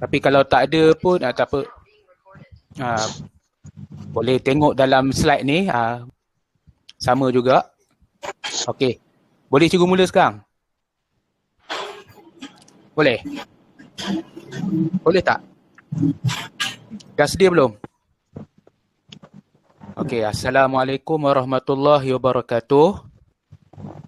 Tapi kalau tak ada pun tak apa. Boleh tengok dalam slide ni. Sama juga. Okey. Boleh cikgu mula sekarang? Boleh? Boleh tak? Dah sedia belum? Okey, Assalamualaikum warahmatullahi wabarakatuh.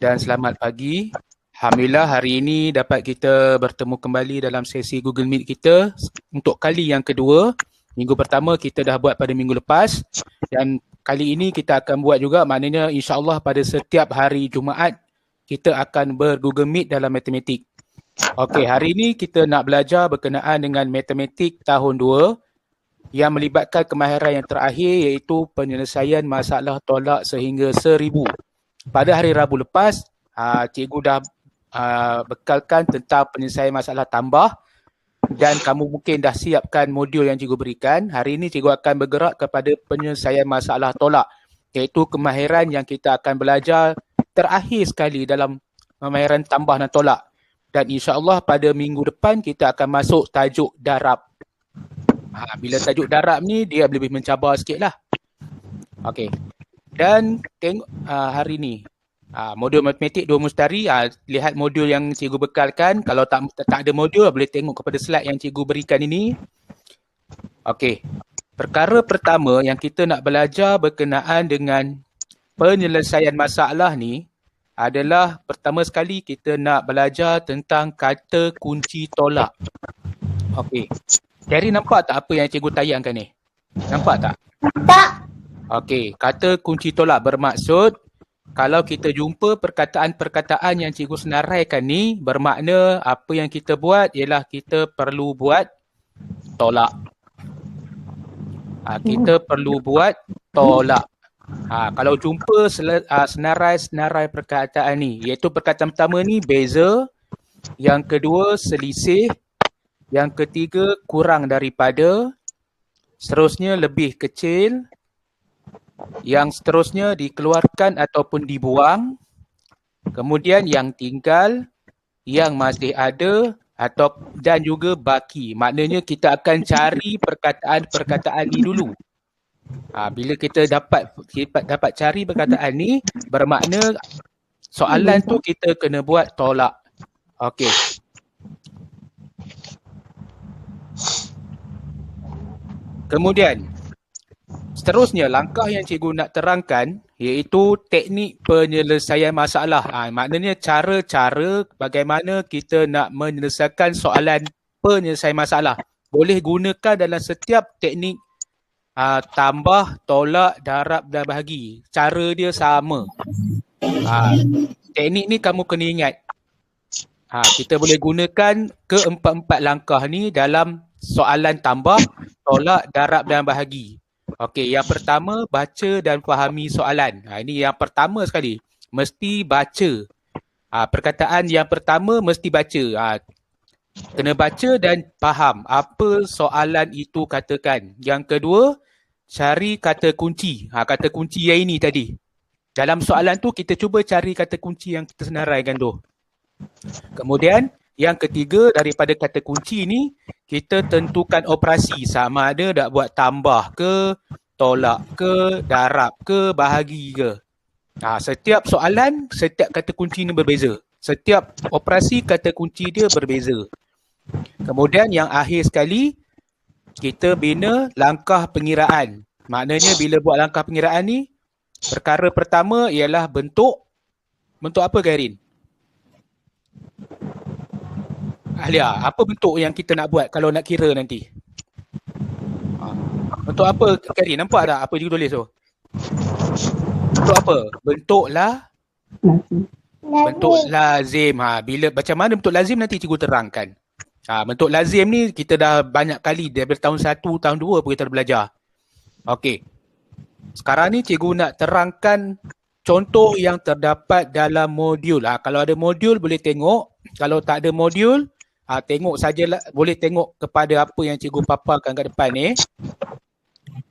Dan selamat pagi. Alhamdulillah hari ini dapat kita bertemu kembali dalam sesi Google Meet kita untuk kali yang kedua. Minggu pertama kita dah buat pada minggu lepas dan kali ini kita akan buat juga, maknanya insya-Allah pada setiap hari Jumaat kita akan ber-Google Meet dalam matematik. Okey, hari ini kita nak belajar berkenaan dengan matematik tahun 2 yang melibatkan kemahiran yang terakhir iaitu penyelesaian masalah tolak sehingga 1000. Pada hari Rabu lepas, cikgu dah bekalkan tentang penyelesaian masalah tambah dan kamu mungkin dah siapkan modul yang cikgu berikan. Hari ini cikgu akan bergerak kepada penyelesaian masalah tolak iaitu kemahiran yang kita akan belajar terakhir sekali dalam kemahiran tambah dan tolak. Dan insya-Allah pada minggu depan kita akan masuk tajuk darab. Bila tajuk darab ni dia lebih mencabar sikit lah. Okey. Dan tengok hari ni modul matematik 2 mustari, lihat modul yang cikgu bekalkan. Kalau tak ada modul boleh tengok kepada slide yang cikgu berikan ini. Okey. Perkara pertama yang kita nak belajar berkenaan dengan penyelesaian masalah ni adalah pertama sekali kita nak belajar tentang kata kunci tolak. Okey. Terry nampak tak apa yang cikgu tayangkan ni? Nampak tak? Tak. Okey, kata kunci tolak bermaksud kalau kita jumpa perkataan-perkataan yang cikgu senaraikan ni, bermakna apa yang kita buat ialah kita perlu buat tolak. Kita perlu buat tolak. Kalau jumpa senarai-senarai perkataan ni, iaitu perkataan pertama ni beza, yang kedua selisih, yang ketiga kurang daripada, seterusnya lebih kecil, yang seterusnya dikeluarkan ataupun dibuang, kemudian yang tinggal, yang masih ada dan juga baki. Maknanya kita akan cari perkataan-perkataan ni dulu. Bila kita dapat cari perkataan ni, bermakna soalan tu kita kena buat tolak. Okey. Kemudian seterusnya langkah yang cikgu nak terangkan iaitu teknik penyelesaian masalah. Maknanya cara-cara bagaimana kita nak menyelesaikan soalan penyelesaian masalah. Boleh gunakan dalam setiap teknik tambah, tolak, darab dan bahagi. Cara dia sama. Teknik ni kamu kena ingat. Kita boleh gunakan keempat-empat langkah ni dalam soalan tambah, tolak, darab dan bahagi. Okey, yang pertama baca dan fahami soalan. Ini yang pertama sekali. Mesti baca. Perkataan yang pertama mesti baca. Kena baca dan faham apa soalan itu katakan. Yang kedua, cari kata kunci. Kata kunci yang ini tadi. Dalam soalan tu kita cuba cari kata kunci yang kita senaraikan tu. Kemudian yang ketiga, daripada kata kunci ni kita tentukan operasi sama ada nak buat tambah ke, tolak ke, darab ke, bahagi ke. Setiap soalan, setiap kata kunci ni berbeza. Setiap operasi kata kunci dia berbeza. Kemudian yang akhir sekali, kita bina langkah pengiraan. Maknanya bila buat langkah pengiraan ni, perkara pertama ialah bentuk. Bentuk apa, Kairin? Ahlia, apa bentuk yang kita nak buat kalau nak kira nanti? Bentuk apa, Kairin? Nampak tak apa cikgu tulis tu? Bentuk apa? Bentuk lazim. Macam mana bentuk lazim nanti cikgu terangkan. Bentuk lazim ni kita dah banyak kali daripada tahun 1, tahun 2 pun kita dah belajar. Okey. Sekarang ni cikgu nak terangkan contoh yang terdapat dalam modul. Kalau ada modul boleh tengok. Kalau tak ada modul, tengok sajalah, boleh tengok kepada apa yang cikgu paparkan kat depan ni.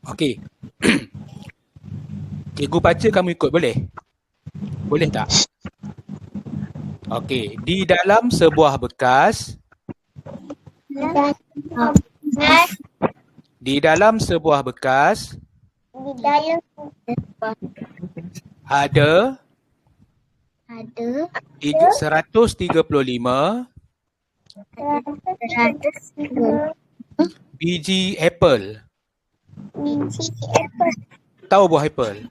Okey. Cikgu baca, kamu ikut, boleh? Boleh tak? Okey, di dalam sebuah bekas bekas. Di dalam sebuah bekas Di dalam ada ada 135 130 biji apple. biji apple. Tahu buah apple?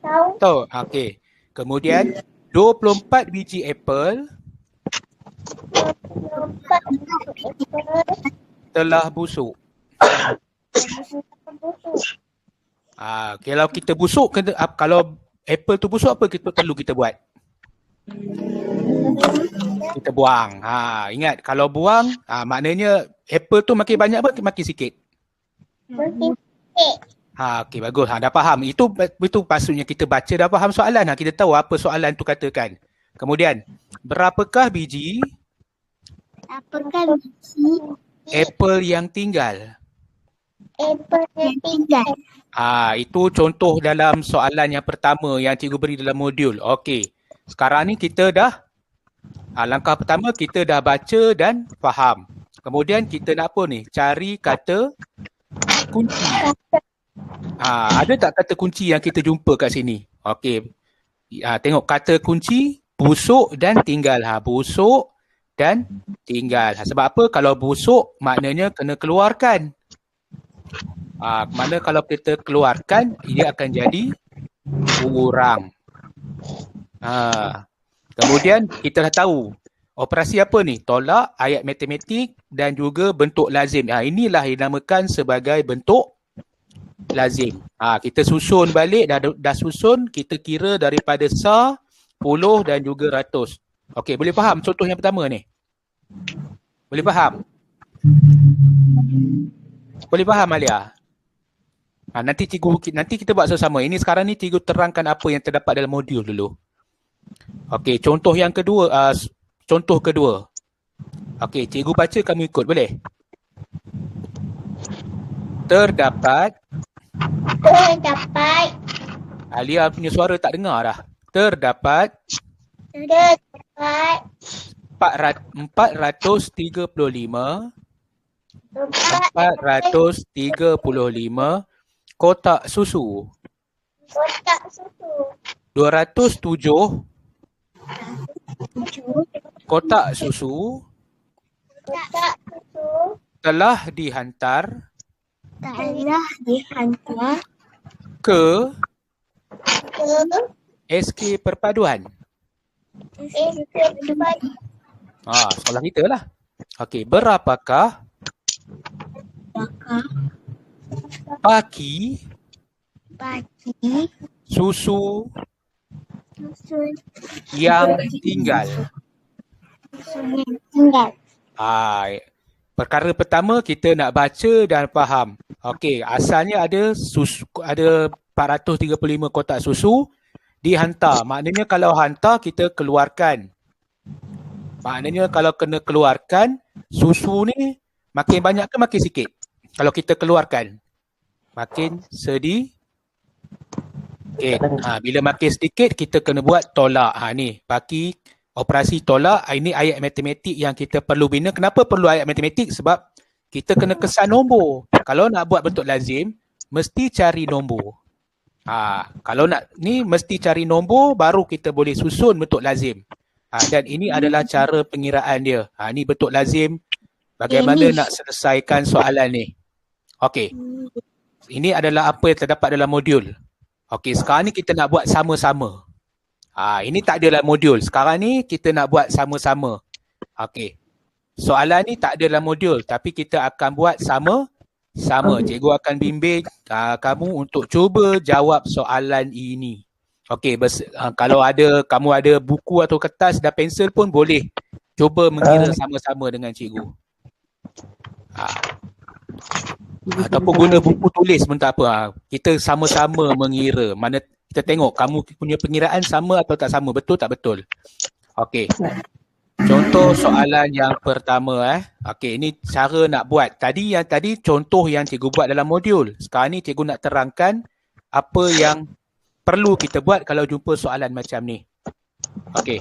Tahu? Tahu. Okey. Kemudian 24 biji apple 24 biji apple telah busuk. busuk. Kalau kita busuk, kalau apple tu busuk, apa perlu kita buat? Kita buang. Ingat, kalau buang, maknanya apple tu makin banyak apa makin sikit? Makin sikit. Okey, bagus. Dah faham. Itu maksudnya kita baca dah faham soalan. Kita tahu apa soalan tu katakan. Kemudian, berapakah biji Apakah biji apple yang tinggal? apple yang tinggal? Itu contoh dalam soalan yang pertama yang cikgu beri dalam modul. Okey. Sekarang ni kita dah langkah pertama kita dah baca dan faham. Kemudian kita nak apa ni? Cari kata kunci. Ada tak kata kunci yang kita jumpa kat sini? Okey. Tengok kata kunci busuk dan tinggal. Busuk dan tinggal. Sebab apa? Kalau busuk maknanya kena keluarkan. Mana kalau kita keluarkan, dia akan jadi kurang. Kemudian kita dah tahu operasi apa ni? Tolak, ayat matematik dan juga bentuk lazim. Inilah dinamakan sebagai bentuk lazim. Kita susun balik, dah susun, kita kira daripada sa, puluh dan juga ratus. Okey, boleh faham contoh yang pertama ni? Boleh faham? Boleh faham, Alia? Nanti kita buat sama-sama. Ini sekarang ni cikgu terangkan apa yang terdapat dalam modul dulu. Okey, contoh yang kedua, contoh kedua. Okey, cikgu baca, kamu ikut, boleh? Terdapat Alia punya suara tak dengar dah. Terdapat 435 kotak susu. 207 kotak susu telah dihantar ke SK Perpaduan. Soalan kita lah. Okey, berapakah paki susu yang tinggal? Perkara pertama kita nak baca dan faham. Okey, asalnya ada 435 kotak susu dihantar. Maknanya kalau hantar kita keluarkan. Maknanya kalau kena keluarkan, susu ni makin banyak ke makin sikit? Kalau kita keluarkan, makin sedikit. Bila makin sedikit, kita kena buat tolak. Ni, bagi operasi tolak, ini ayat matematik yang kita perlu bina. Kenapa perlu ayat matematik? Sebab kita kena kesan nombor. Kalau nak buat bentuk lazim, mesti cari nombor. Kalau nak ni, mesti cari nombor, baru kita boleh susun bentuk lazim. Dan ini adalah cara pengiraan dia. Ni bentuk lazim. Bagaimana nak selesaikan soalan ni. Okey. Ini adalah apa yang terdapat dalam modul. Okey, sekarang ni kita nak buat sama-sama. Ini tak ada dalam modul. Sekarang ni kita nak buat sama-sama. Okey. Soalan ni tak ada dalam modul, tapi kita akan buat sama-sama. Cikgu akan bimbing kamu untuk cuba jawab soalan ini. Okey, kalau kamu ada buku atau kertas dan pensel pun boleh cuba mengira sama-sama dengan cikgu. Ataupun guna buku tulis pun tak apa. Kita sama-sama mengira. Mana kita tengok kamu punya pengiraan sama atau tak sama. Betul tak betul? Okey. Contoh soalan yang pertama. Okey, ini cara nak buat. Tadi contoh yang cikgu buat dalam modul. Sekarang ni cikgu nak terangkan apa yang perlu kita buat kalau jumpa soalan macam ni. Okey.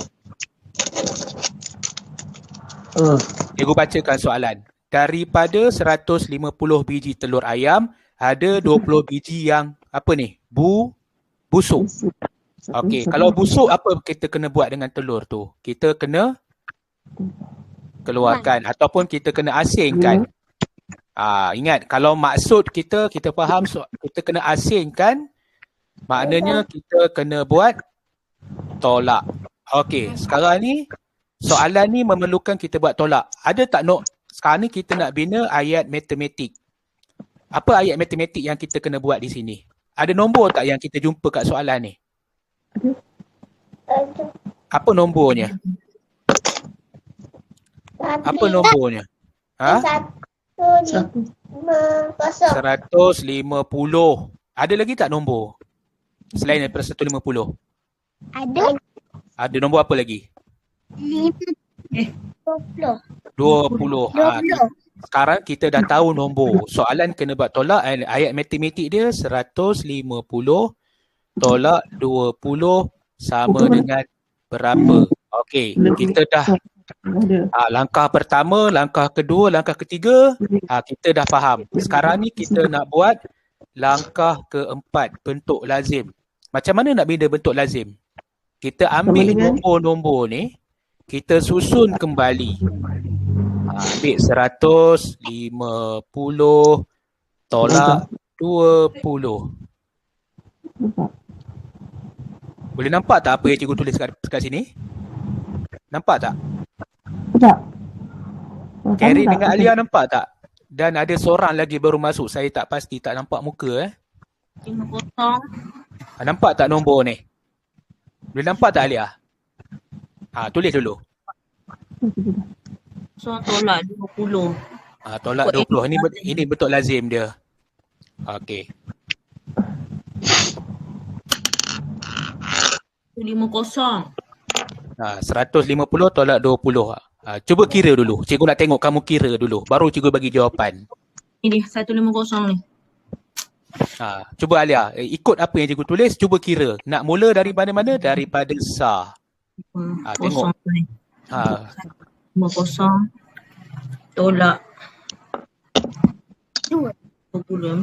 Cikgu bacakan soalan. daripada 150 biji telur ayam, ada 20 biji yang apa ni? Busuk. Okey, kalau busuk apa kita kena buat dengan telur tu? Kita kena keluarkan ataupun kita kena asingkan. Ingat, kalau maksud kita faham kita kena asingkan, maknanya kita kena buat tolak. Okey, sekarang ni soalan ni memerlukan kita buat tolak. Ada tak sekarang ni kita nak bina ayat matematik. Apa ayat matematik yang kita kena buat di sini? Ada nombor tak yang kita jumpa kat soalan ni? Apa nombornya? Apa nombornya? 150. 150. Ada lagi tak nombor? Selain daripada 150. Ada. Ada nombor apa lagi? 20. 20. Sekarang kita dah tahu nombor. Soalan kena buat tolak. Ayat matematik dia 150 tolak 20 sama dengan berapa? Okey, kita dah langkah pertama, langkah kedua, langkah ketiga, kita dah faham. Sekarang ni kita nak buat langkah keempat, bentuk lazim. Macam mana nak bina bentuk lazim? Kita ambil nombor-nombor ni, kita susun kembali. Ambil 150 tolak 20. Boleh nampak tak apa yang cikgu tulis kat sini? Nampak tak? Tak. Carrie dengan Alia nampak tak? Dan ada seorang lagi baru masuk. Saya tak pasti, tak nampak muka 50. Nampak tak nombor ni? Boleh nampak tak Alia? Tulis dulu. So tolak 20. Tolak 20. Ini bentuk lazim dia. Okey. 50. 150 tolak 20. Cuba kira dulu. Cikgu nak tengok kamu kira dulu. Baru cikgu bagi jawapan. Ini 150 ni. Cuba Alia, ikut apa yang cikgu tulis, cuba kira. Nak mula dari mana-mana? Daripada sa. Tengok. 50 tolak 20.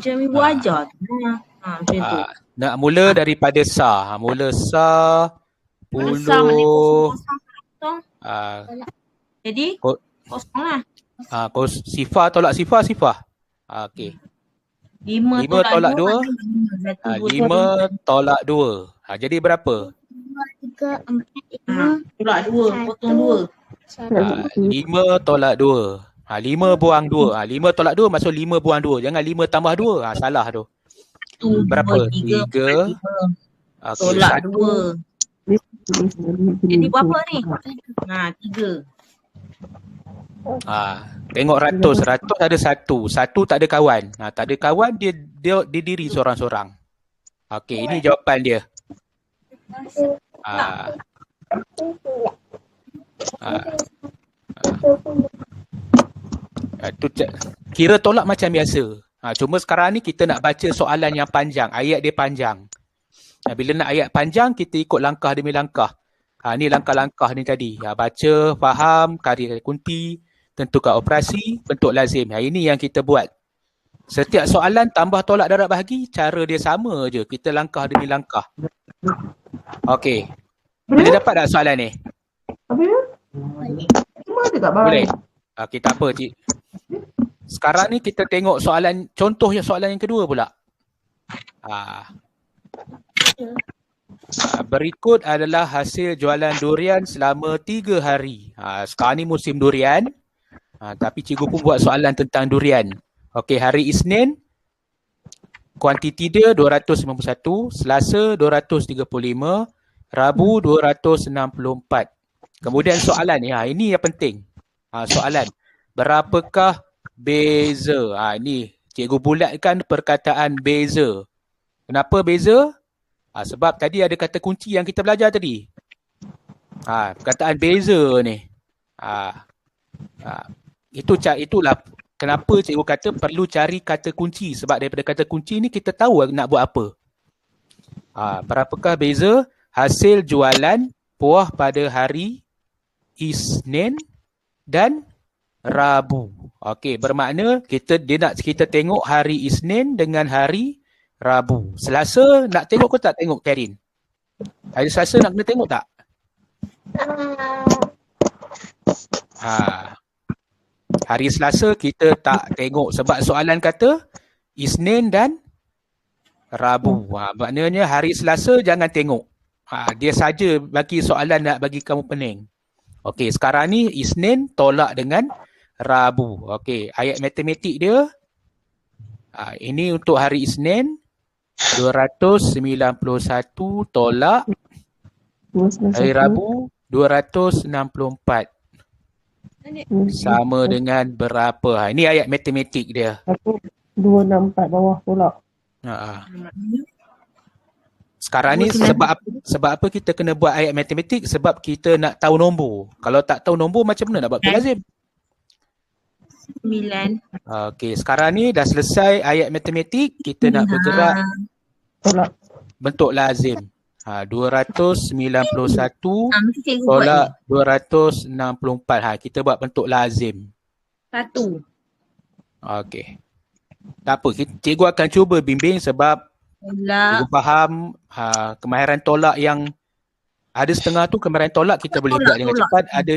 Macam ibu ajar tu. Macam tu. Nak mula daripada sa. Mula sa 10. Jadi kosong lah. Sifar tolak sifar. Okey. 5 tolak 2. 5 tolak 2. Jadi berapa? 3, 4, 5. Tolak 2, potong 2. 5 tolak 2. 5 buang 2. 5 tolak 2 maksud 5 buang 2. Jangan 5 tambah 2. Salah tu. Berapa? 3. Tolak 2. Jadi berapa ni? 3. Tengok ratus. Ratus ada satu. Satu tak ada kawan. Tak ada kawan, dia diri seorang-seorang. Okey, ini jawapan dia. Kira tolak macam biasa. Cuma sekarang ni kita nak baca soalan yang panjang. Ayat dia panjang. Bila nak ayat panjang, kita ikut langkah demi langkah. Ni langkah-langkah ni tadi. Baca, faham, karya kunci, tentukan operasi, bentuk lazim. Ini yang kita buat. Setiap soalan tambah tolak darab bahagi, cara dia sama je. Kita langkah demi langkah. Okey. Boleh dapat tak soalan ni? Boleh. Okey, tak apa, cik. Sekarang ni kita tengok soalan, contoh yang soalan yang kedua pula. Berikut adalah hasil jualan durian selama 3 hari. Sekarang ni musim durian. Tapi cikgu pun buat soalan tentang durian. Okey, hari Isnin kuantiti dia 251, Selasa 235, Rabu 264. Kemudian soalan ni, ini yang penting. Soalan, berapakah beza? Ni cikgu bulatkan perkataan beza. Kenapa beza? Sebab tadi ada kata kunci yang kita belajar tadi. Perkataan beza ni. Itulah kenapa cikgu kata perlu cari kata kunci. Sebab daripada kata kunci ni kita tahu nak buat apa. Berapakah beza hasil jualan buah pada hari Isnin dan Rabu? Okey, bermakna kita tengok hari Isnin dengan hari Rabu. Selasa nak tengok ke tak tengok, Karin? Hari Selasa nak kena tengok tak? Hari Selasa kita tak tengok sebab soalan kata Isnin dan Rabu. Maknanya hari Selasa jangan tengok. Dia saja bagi soalan nak bagi kamu pening. Okey, sekarang ni Isnin tolak dengan Rabu. Okey, ayat matematik dia. Ini untuk hari Isnin 291 tolak hari Rabu 264. Sama dengan berapa? Ini ayat matematik dia. 264 bawah tolak. Sekarang ni sebab apa kita kena buat ayat matematik? Sebab kita nak tahu nombor. Kalau tak tahu nombor macam mana nak buat betul lazim? 9. Okey, sekarang ni dah selesai ayat matematik, kita nak bergerak Tolak. bentuk lazim. 291 Mesti cikgu buat tolak 264. Kita buat bentuk lazim. 1. Okey. Tak apa, cikgu akan cuba bimbing sebab Tolak. cikgu faham kemahiran tolak yang ada setengah tu kemahiran tolak kita boleh buat dengan cepat, ada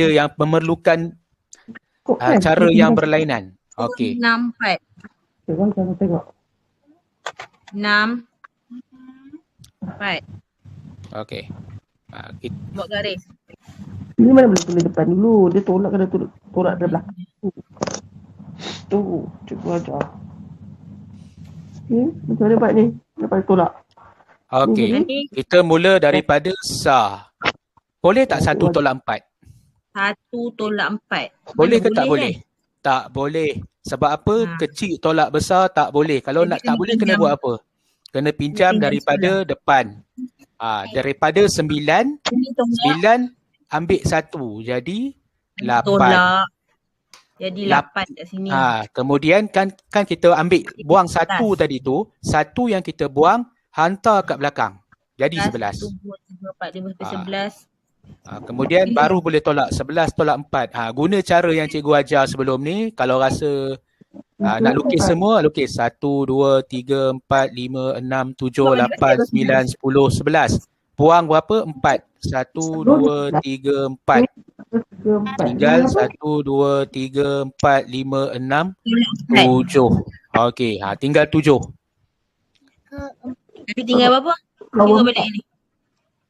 yang memerlukan cara yang berlainan. Okey. 6, 4. Tengok, jangan tengok. 6, 4. Okey. Buat garis. Ini mana boleh tulis depan dulu. Dia tolak kena tolak dari belakang. Tu, cikgu ajar. Okay, macam mana buat ni? Lepas tolak. Okey. Kita mula daripada sah. Boleh tak 1 tolak 4? 1 tolak 4. Boleh ke tak boleh? Tak boleh. Sebab apa? Kecil tolak besar tak boleh. Kalau nak tak boleh kena buat apa? Kena pinjam daripada depan. Daripada 9 ambil 1. Jadi 8. Tolak. Jadi 8 kat sini. Kemudian kan kita buang 1 tadi tu. 1 yang kita buang hantar kat belakang. Jadi 11. 1, 2, 3, 4, 5 sampai 11. Kemudian baru boleh tolak 11 tolak 4. Guna cara yang cikgu ajar sebelum ni. Kalau rasa nak lukis semua, lukis 1, 2, 3, 4, 5, 6, 7, 8, 9, 10, 11. Buang berapa? 4. 1, 2, 3, 4. Tinggal 1, 2, 3, 4, 5, 6, 7. Okey, tinggal 7. Tapi tinggal berapa? Tengok balik ni.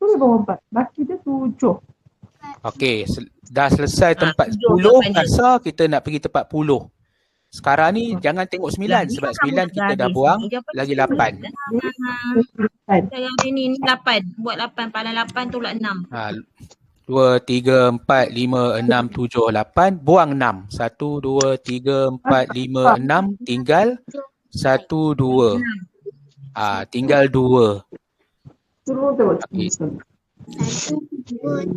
Tu bawah 4. Baki dia 7. Okey, dah selesai tempat 10, asal kita nak pergi tempat 10. Sekarang ni jangan tengok 9 sebab 9 kita dah buang, lagi 8. Sekarang ni 8. Buat 8. Padanan 8 tolak 6. 2, 3, 4, 5, 6, 7, 8. Buang 6. 1, 2, 3, 4, 5, 6. Tinggal 1, 2. Tinggal 2. Suruh tengok. Okay. 1, 2,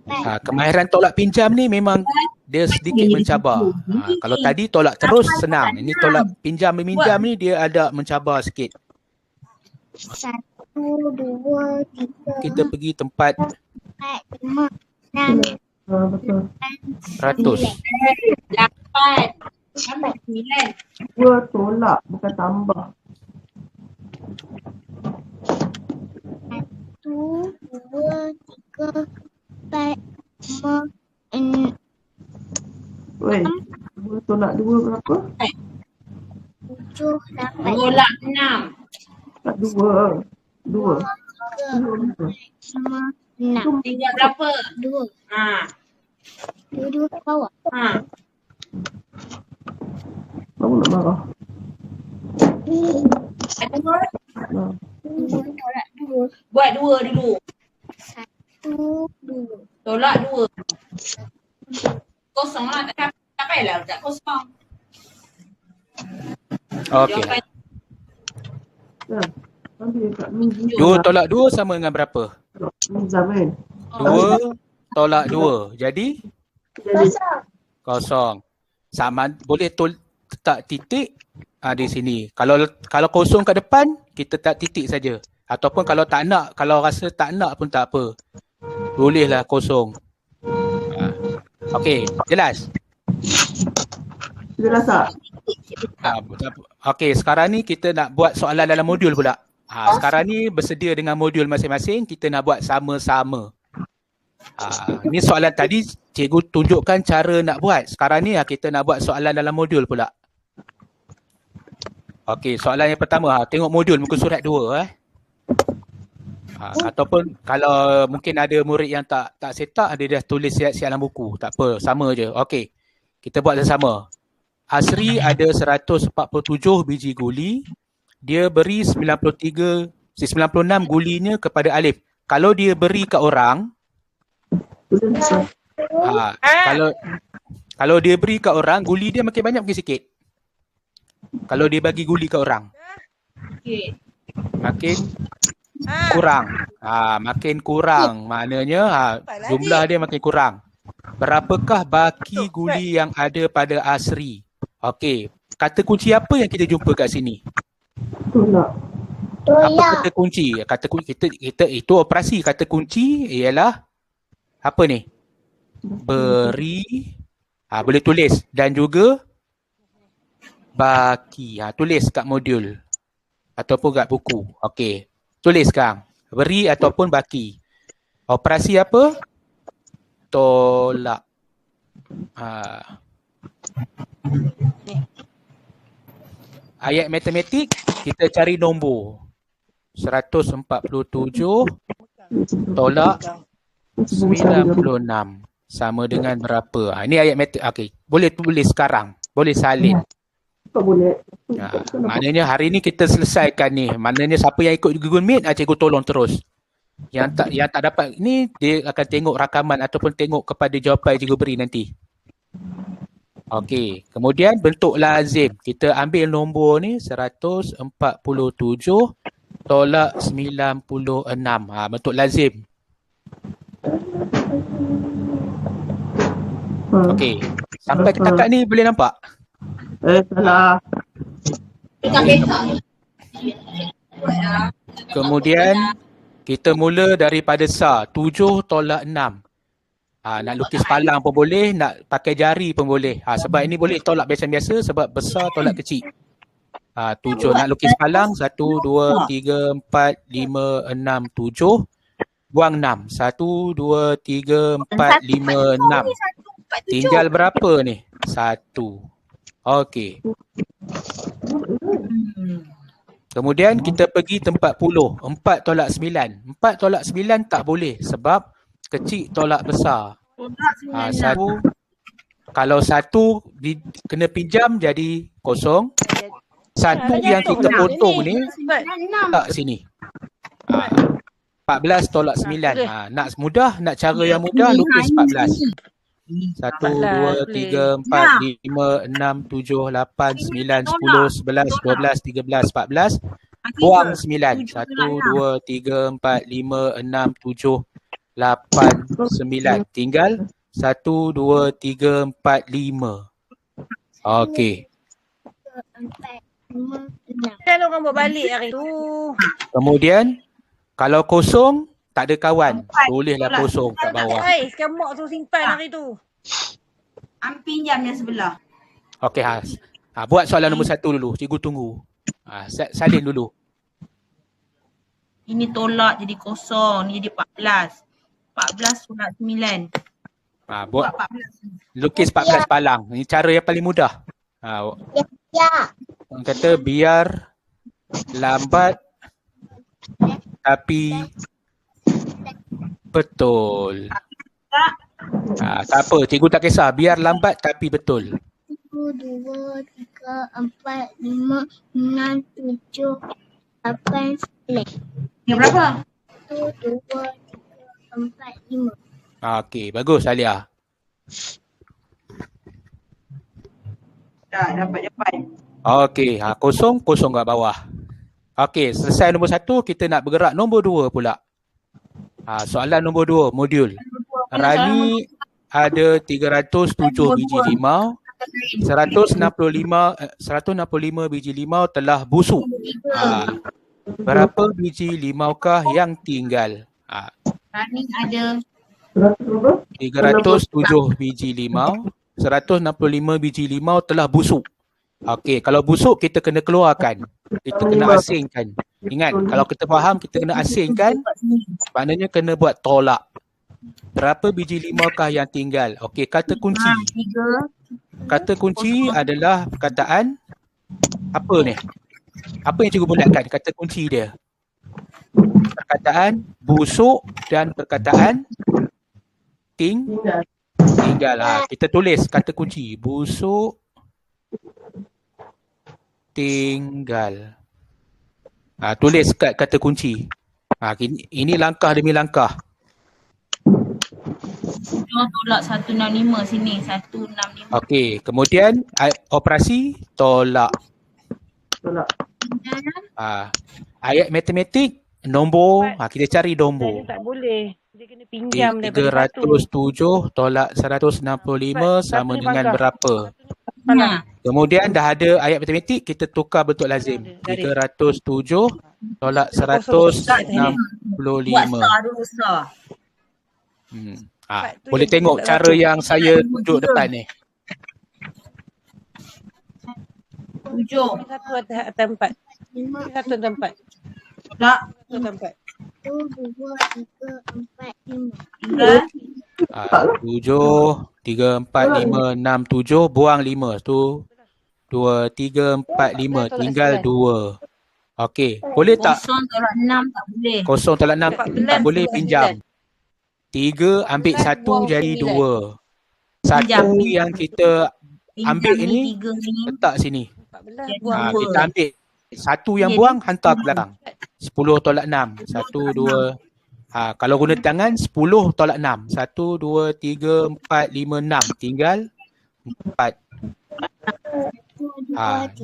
3, 4. Kemahiran tolak pinjam ni memang dia sedikit mencabar. Kalau tadi tolak terus senang. Ini tolak pinjam meminjam ni dia ada mencabar sikit. 1, 2, 3, Kita pergi tempat 4, 5, 6, Betul. 100. 8. Sampai 9. 2 tolak, bukan tambah. 1, 2, 3, 4, 5, 6. Weh, 2 tolak 2 berapa? 7, 8, Tolak 6. Tak 2. 2. 5, 6. Tinggal berapa? 2. Ha. 2 kat bawah. Ha. Baru nak marah. Ada 2 tolak 2. buat 2 dulu. 1, 2. Tolak 2. Kosong lah. Tak payahlah tak kosong. Okey. Jawapan Ya. Ambil kat Nizam. 2 tolak 2 sama dengan berapa? Nizam kan? 2 tolak 2. Jadi Jadi, kosong. Sama boleh letak titik di sini. Kalau kosong kat depan, kita tak titik saja. Ataupun kalau tak nak, kalau rasa tak nak pun tak apa. Bolehlah kosong. Okey, jelas. Jelas tak? Okey, sekarang ni kita nak buat soalan dalam modul pula. Sekarang ni bersedia dengan modul masing-masing, kita nak buat sama-sama. Ni soalan tadi cikgu tunjukkan cara nak buat. Sekarang ni kita nak buat soalan dalam modul pula. Okey, soalan yang pertama, tengok modul muka surat 2 ataupun kalau mungkin ada murid yang tak set up, dia dah tulis siap-siap dalam buku. Tak apa, sama je. Okey. Kita buat sama-sama. Asri ada 147 biji guli. Dia beri 96 gulinya kepada Alif. Kalau dia beri kat orang, kalau dia beri kat orang, guli dia makin banyak makin sikit. Kalau dia bagi guli kat orang, makin kurang. Makin kurang. Maknanya jumlah dia makin kurang. Berapakah baki guli yang ada pada Asri? Okey, kata kunci apa yang kita jumpa kat sini? Tolak. Apa kata kunci? Kata kunci kita itu operasi. Kata kunci ialah apa ni? Beri. Boleh tulis dan juga baki. Tulis kat modul ataupun kat buku. Okey. Tulis sekarang. Beri ataupun baki. Operasi apa? Tolak. Ayat matematik, kita cari nombor. 147 tolak 96 sama dengan berapa? Ini ayat matematik. Okey, boleh tulis sekarang. Boleh salin. Tak boleh. Maknanya hari ni kita selesaikan ni. Maknanya siapa yang ikut Google Meet, cikgu tolong terus. Yang tak dapat ni, dia akan tengok rakaman ataupun tengok kepada jawapan cikgu beri nanti. Okey, kemudian bentuk lazim. Kita ambil nombor ni 147 tolak 96. Bentuk lazim. Okey, sampai setakat ni boleh nampak? Salah. Kemudian kita mula daripada SAR 7 tolak 6. Nak lukis palang pun boleh, nak pakai jari pun boleh. Sebab ini boleh tolak biasa-biasa sebab besar tolak kecil. 7 nak lukis palang 1 2 3 4 5 6 7. Buang 6. 1 2 3 4 5 6. Tinggal berapa ni? 1. Okey. Kemudian kita pergi tempat 10. 4 tolak 9. 4 tolak 9 tak boleh sebab kecil tolak besar. Satu. Kalau 1 kena pinjam jadi kosong. 1 yang kita potong ni tak sini. 14 tolak 9. Nak mudah, nak cara yang mudah, lukis 14. 1, 2, 3, 4, 5, 6, 7, 8, 9, 10, 11, 12, 13, 14. Buang 9. 1, 2, 3, 4, 5, 6, 7, 8, 9. Tinggal 1, 2, 3, 4, 5. Okey. Kalau orang buat balik hari tu. Kemudian kalau kosong tak ada kawan, bolehlah kosong kat bawah. Sekarang mak tu simpan hari tu. Pinjam yang sebelah. Okey, buat soalan nombor 1 dulu. Cikgu tunggu. Salin dulu. Ini tolak jadi kosong, ni jadi 14. 14 tolak 9. Buat 14. Lukis 14 palang. Ini cara yang paling mudah. Orang kata biar lambat tapi betul. Tak apa, cikgu tak kisah. Biar lambat tapi betul. 1, 2, 3, 4, 5, 6, 7, 8, 9. Yang berapa? 1, 2, 3, 4, 5. Okey, bagus Alia. Dah dapat jawapan. Okey, kosong kat bawah. Okey, selesai nombor 1, kita nak bergerak nombor 2 pula. Soalan nombor 2, modul. Rani ada 307 biji limau. 165 biji limau telah busuk. Berapa biji limaukah yang tinggal? Rani ada 307 biji limau. 165 biji limau telah busuk. Okey, kalau busuk kita kena keluarkan. Kita kena asingkan. Ingat, kalau kita faham kita kena asingkan, maknanya kena buat tolak. Berapa biji limaukah yang tinggal? Okey, kata kunci. 3. Kata kunci adalah perkataan apa ni? Apa yang cikgu bulatkan kata kunci dia? Perkataan busuk dan perkataan tinggal. Kita tulis kata kunci. Busuk, tinggal. Tulis kat kata kunci. Ini langkah demi langkah. Tolak 165 sini. 165. Okey, kemudian operasi tolak. Ayat matematik, nombor, kita cari nombor. Dia tak boleh. Dia kena pinjam daripada 307 tolak 165 sama dengan berapa? Kemudian dah ada ayat matematik, kita tukar bentuk lazim. 307 tolak 165. Buat star dulu star. Boleh tengok cara yang saya tunjuk depan ni. 7. 1 atas 4. 1 atas 4. Tak. 1 atas 4. 1, 2, 3, 4, 5. 3. 7, 3, 4, 5, 6, 7, buang 5. Tu 2, 3, 4, 5, tinggal 2. Okey, boleh tak? 0 tolak 6 tak boleh. 0 tolak 6 tak boleh pinjam. 3 ambil 1 jadi 2. 1 yang kita ambil ini letak sini. 14 buang 2. Kita ambil 1 yang buang hantar ke belakang. 10 tolak 6. 1, 2. Kalau guna tangan 10 tolak 6. 1, 2, 3, 4, 5, 6. Tinggal 4.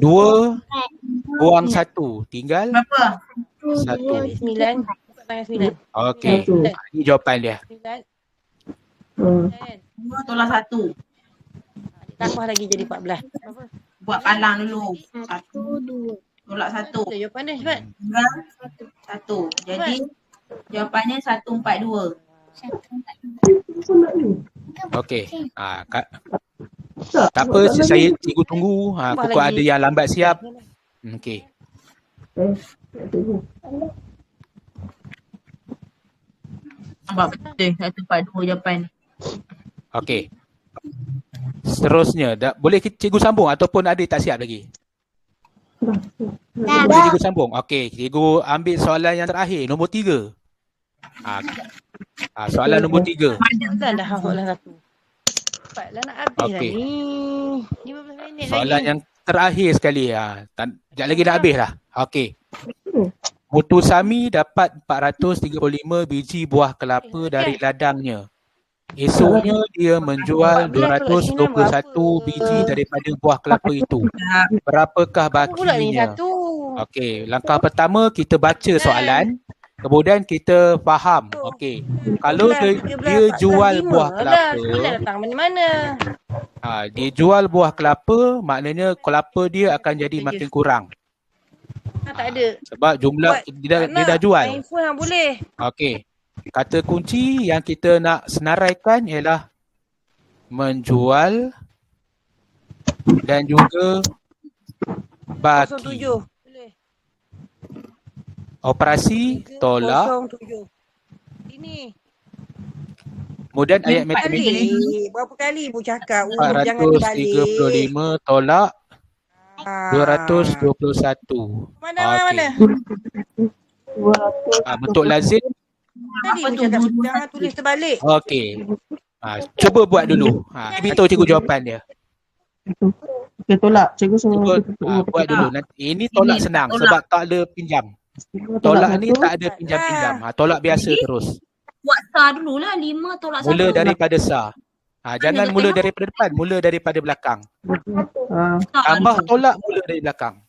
2 buang 1. Tinggal Berapa? 1. 9. Tangan 9. Okey. Ini jawapan dia. 9. 2 tolak 1. Tambah lagi jadi 14. Berapa? Buat palang dulu. 1, 2. Tolak 1. Betul jawapan dia cepat. Tinggal 1. Jadi jawapannya 142. Okey. Tak apa, saya cikgu tunggu. Pokok ada yang lambat siap. Okey. Nampak betul 142 jawapan. Okey. Seterusnya, boleh cikgu sambung ataupun ada tak siap lagi? Boleh cikgu sambung? Okey, cikgu ambil soalan yang terakhir, nombor 3. Soalan nombor 3. Kan dah soalan 1. Cepatlah nak habis dah Okey. ni. 15 minit Soalan lagi. yang terakhir sekali. Sekejap lagi dah habis dah. Okey. Mutusami dapat 435 biji buah kelapa dari ladangnya. Esoknya dia menjual 221 biji daripada buah kelapa itu. Berapakah Apa pula ni bakinya? 1? Okey, langkah pertama kita baca soalan. Kemudian kita faham. Okey. Kalau dia jual buah kelapa, 9 datang mana-mana. dia jual buah kelapa, maknanya kelapa dia akan jadi makin kurang. Tak ada. Sebab jumlah dia dah jual. Info yang boleh. Okey. Kata kunci yang kita nak senaraikan ialah menjual dan juga baki. 07. Boleh. Operasi tolak. 07. Ini. Kemudian ayat matematik Berapa kali ibu cakap? Jangan dibalik. 435 tolak 221. Mana? Bentuk lazim. Tadi ibu cakap jangan tulis terbalik. Okey. Cuba buat dulu. Beritahu cikgu jawapan dia. Okey, tolak. Cikgu Cuba suruh buat dulu. Ini tolak senang sebab tak ada pinjam. Tolak ni tak ada pinjam-pinjam. Tolak biasa terus. Buat star dulu lah. 5 tolak 1. Mula daripada sah. Jangan mula daripada depan, mula daripada belakang. Tambah tolak mula dari belakang.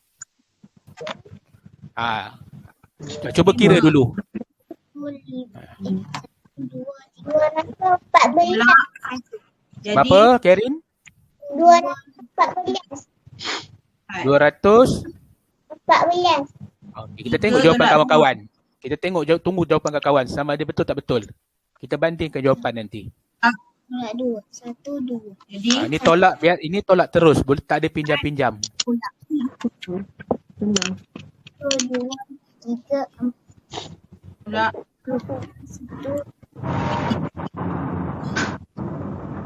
Cuba kira dulu. 214. Jadi Berapa, Karin? 214. 200. Okey, kita tengok jawapan kawan-kawan. Kita tunggu jawapan kawan-kawan sama ada betul tak betul. Kita bandingkan jawapan nanti. Tolak 2. 1, 2. Jadi Ini tolak, biar ini tolak terus. Boleh tak ada pinjam-pinjam. Senang. 1, 2, 3, 4. tolak 1,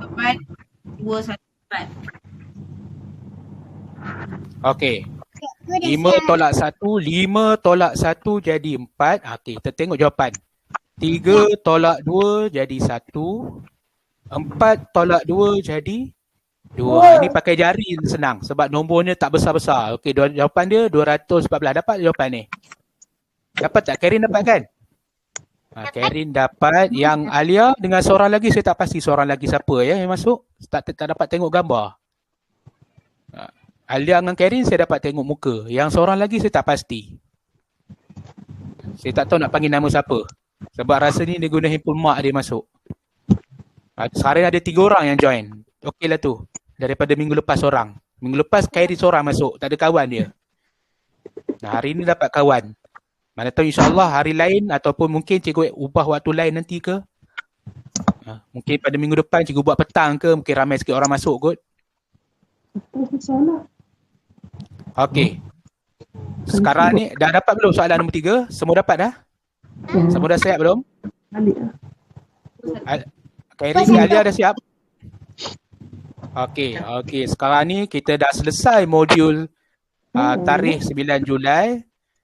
4, 2, 1, 4. Okey. 5 tolak 1, 5 tolak 1 jadi 4. Okey, kita tengok jawapan. 3 tolak 2 jadi 1. 4 tolak 2 jadi 2. Ini pakai jari senang sebab nombornya tak besar-besar. Okey, jawapan dia 214. Dapat jawapan ni? Dapat tak? Karin dapat kan? Karin dapat. Yang Alia dengan seorang lagi saya tak pasti seorang lagi siapa ya yang masuk. Tak dapat tengok gambar. Alia dengan Karin saya dapat tengok muka. Yang seorang lagi saya tak pasti. Saya tak tahu nak panggil nama siapa. Sebab rasanya dia guna handphone mak dia masuk. Sekarang ada 3 orang yang join. Okey lah tu. Daripada minggu lepas seorang. Minggu lepas Kairi seorang masuk. Tak ada kawan dia. Nah, hari ni dapat kawan. Mana tahu insyaAllah hari lain ataupun mungkin cikgu ubah waktu lain nanti ke. Mungkin pada minggu depan cikgu buat petang ke. Mungkin ramai sikit orang masuk kot. Salah. Okey. Sekarang ni dah dapat belum soalan nombor 3? Semua dapat dah? Semua dah siap belum? Balik lah. Kairi, Alia dah siap? Okey. Sekarang ni kita dah selesai modul tarikh 9 Julai.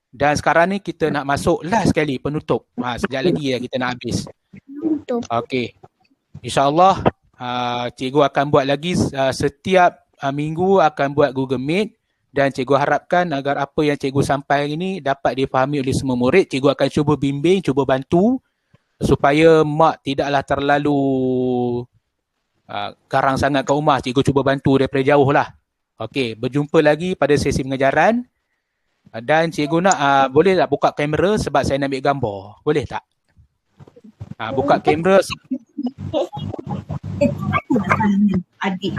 Dan sekarang ni kita nak masuk last sekali penutup. Sekejap lagi kita nak habis. Okey. InsyaAllah cikgu akan buat lagi setiap minggu akan buat Google Meet. Dan cikgu harapkan agar apa yang cikgu sampaikan ini dapat difahami oleh semua murid. Cikgu akan cuba bimbing, cuba bantu supaya mak tidaklah terlalu garang sangat kat rumah. Cikgu cuba bantu daripada jauh lah. Okey, berjumpa lagi pada sesi pengajaran. Dan cikgu nak boleh tak buka kamera sebab saya nak ambil gambar. Boleh tak? Buka kamera. Adik.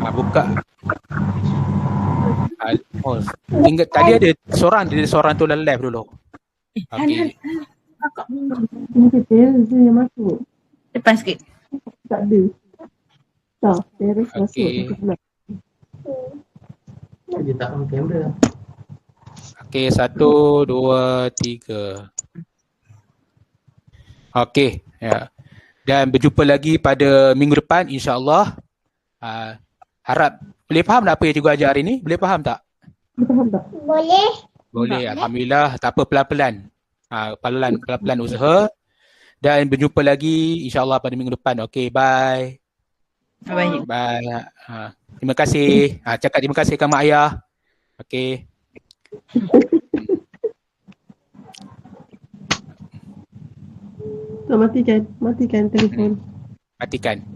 Buka. Tinggal tadi ada seorang tu live dulu. Okey. Ini teres yang masuk. Depan sikit. Tak ada. Tak, teres masuk. Okey. Dia tak on kamera. Okey, 1, 2, 3. Okey, ya. Dan berjumpa lagi pada minggu depan insya-Allah. Harap boleh faham tak apa yang cikgu ajar hari ni? Boleh faham tak? Faham tak? Boleh. Boleh, alhamdulillah. Tak apa, pelan-pelan. Pelan-pelan usaha. Dan berjumpa lagi insya-Allah pada minggu depan. Okey, bye. Bye. Bye. Terima kasih. Cakap terima kasih kat mak ayah. Okey. Tak matikan telefon. Matikan.